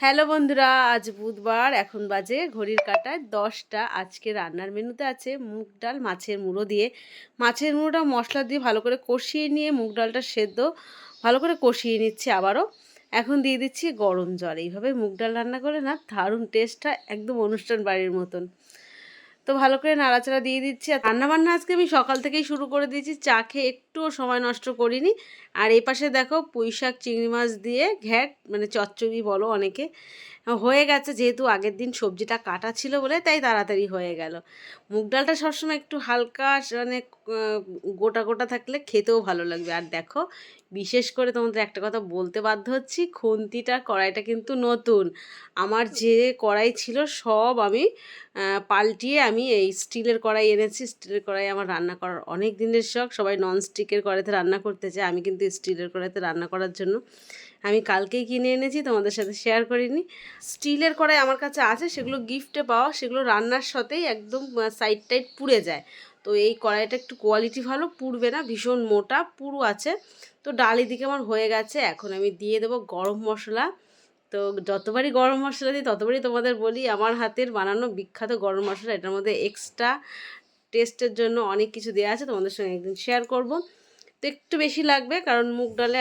Hello বন্ধুরা, আজ বুধবার, এখন বাজে ঘড়ির কাঁটায় 10টা। আজকে রান্নার মেনুতে আছে মুগ ডাল মাছের মুড়ো দিয়ে। মাছের মুড়োটা মশলা দিয়ে ভালো করে কষিয়ে নিয়ে মুগ ডালটা সেদ্ধ ভালো করে কষিয়ে নিচ্ছি আবারও। এখন দিয়ে দিচ্ছি গরম জল। এইভাবে মুগ ডাল রান্না করে না দারুণ টেস্টটা, একদম অনুষ্ঠান বাড়ির মতন। তো ভালো করে নাড়াচাড়া দিয়ে দিচ্ছি। আর রান্নাবান্না আজকে আমি সকাল থেকেই শুরু করে দিয়েছি, চা খেয়ে একটুও সময় নষ্ট করিনি। আর এই পাশে দেখো পুঁইশাক চিংড়ি মাছ দিয়ে ঘ্যাট, মানে চচ্চড়ি বলো অনেকে, হয়ে গেছে। যেহেতু আগের দিন সবজিটা কাটা ছিল বলে তাই তাড়াতাড়ি হয়ে গেল। মুগ ডালটা সবসময় একটু হালকা, মানে গোটা গোটা থাকলে খেতেও ভালো লাগবে। আর দেখো, বিশেষ করে তোমাদের একটা কথা বলতে বাধ্য হচ্ছি, খুন্তিটা কড়াইটা কিন্তু নতুন। আমার যে কড়াই ছিল সব আমি পাল্টিয়ে আমি এই স্টিলের কড়াই এনেছি। স্টিলের কড়াই আমার রান্না করার অনেক দিনের শখ। সবাই ননস্টিকের কড়াইতে রান্না করতে চায়, আমি কিন্তু স্টিলের কড়াইতে রান্না করার জন্য আমি কালকেই কিনে এনেছি, তোমাদের সাথে শেয়ার করিনি। স্টিলের কড়াই আমার কাছে আছে, সেগুলো গিফটে পাওয়া, সেগুলো রান্নার সাথেই একদম সাইড টাইড পুড়ে যায়। তো এই কড়াইটা একটু কোয়ালিটি ভালো, পুড়বে না, ভীষণ মোটা পুরু আছে। তো ডাল এদিকে আমার হয়ে গেছে। এখন আমি দিয়ে দেবো গরম মশলা। তো যতবারই গরম মশলা দিই ততবারই তোমাদের বলি, আমার হাতের বানানো বিখ্যাত গরম মশলা। এটার মধ্যে এক্সট্রা টেস্টের জন্য অনেক কিছু দেওয়া আছে, তোমাদের সঙ্গে একদিন শেয়ার করব। তো একটু বেশি লাগবে, কারণ মুগ ডালে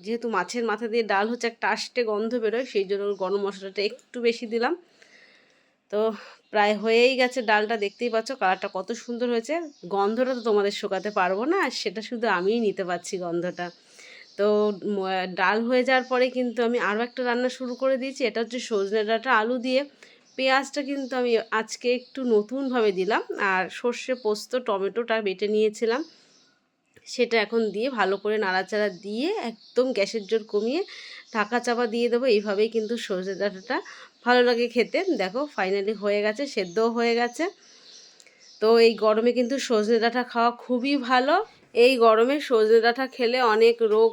যেহেতু মাছের মাথা দিয়ে ডাল হচ্ছে, একটা আষ্টে গন্ধ বেরোয়, সেই জন্য গরম মশলাটা একটু বেশি দিলাম। তো প্রায় হয়েই গেছে ডালটা, দেখতেই পাচ্ছ কালারটা কত সুন্দর হয়েছে। গন্ধটা তো তোমাদের শোকাতে পারবো না, সেটা শুধু আমিই নিতে পারছি গন্ধটা। তো ডাল হয়ে যাওয়ার পরে কিন্তু আমি আরও একটা রান্না শুরু করে দিয়েছি। এটা হচ্ছে সজনে ডাঁটা আলু দিয়ে। পেঁয়াজটা কিন্তু আমি আজকে একটু নতুনভাবে দিলাম, আর সর্ষে পোস্ত টমেটোটা বেটে নিয়েছিলাম, সেটা এখন দিয়ে ভালো করে নাড়াচাড়া দিয়ে একদম গ্যাসের জোর কমিয়ে ঢাকা চাপা দিয়ে দেবো। এইভাবেই কিন্তু সজনে ডাঁটাটা ভালো লাগে খেতে। দেখো ফাইনালি হয়ে গেছে, সেদ্ধও হয়ে গেছে। তো এই গরমে কিন্তু সজনে ডাঁটা খাওয়া খুবই ভালো। এই গরমে সজনে ডাঁটা খেলে অনেক রোগ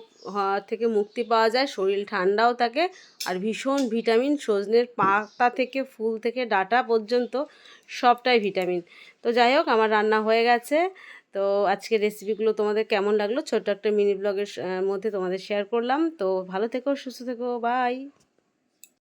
থেকে মুক্তি পাওয়া যায়, শরীর ঠান্ডাও থাকে। আর ভীষণ ভিটামিন, সজনের পাতা থেকে ফুল থেকে ডাঁটা পর্যন্ত সবটাই ভিটামিন। তো যাই হোক, আমার রান্না হয়ে গেছে। তো আজকের রেসিপিগুলো তোমাদের কেমন লাগলো, ছোট্ট একটা মিনি ব্লগের মধ্যে তোমাদের শেয়ার করলাম। তো ভালো থেকো, সুস্থ থেকো, বাই।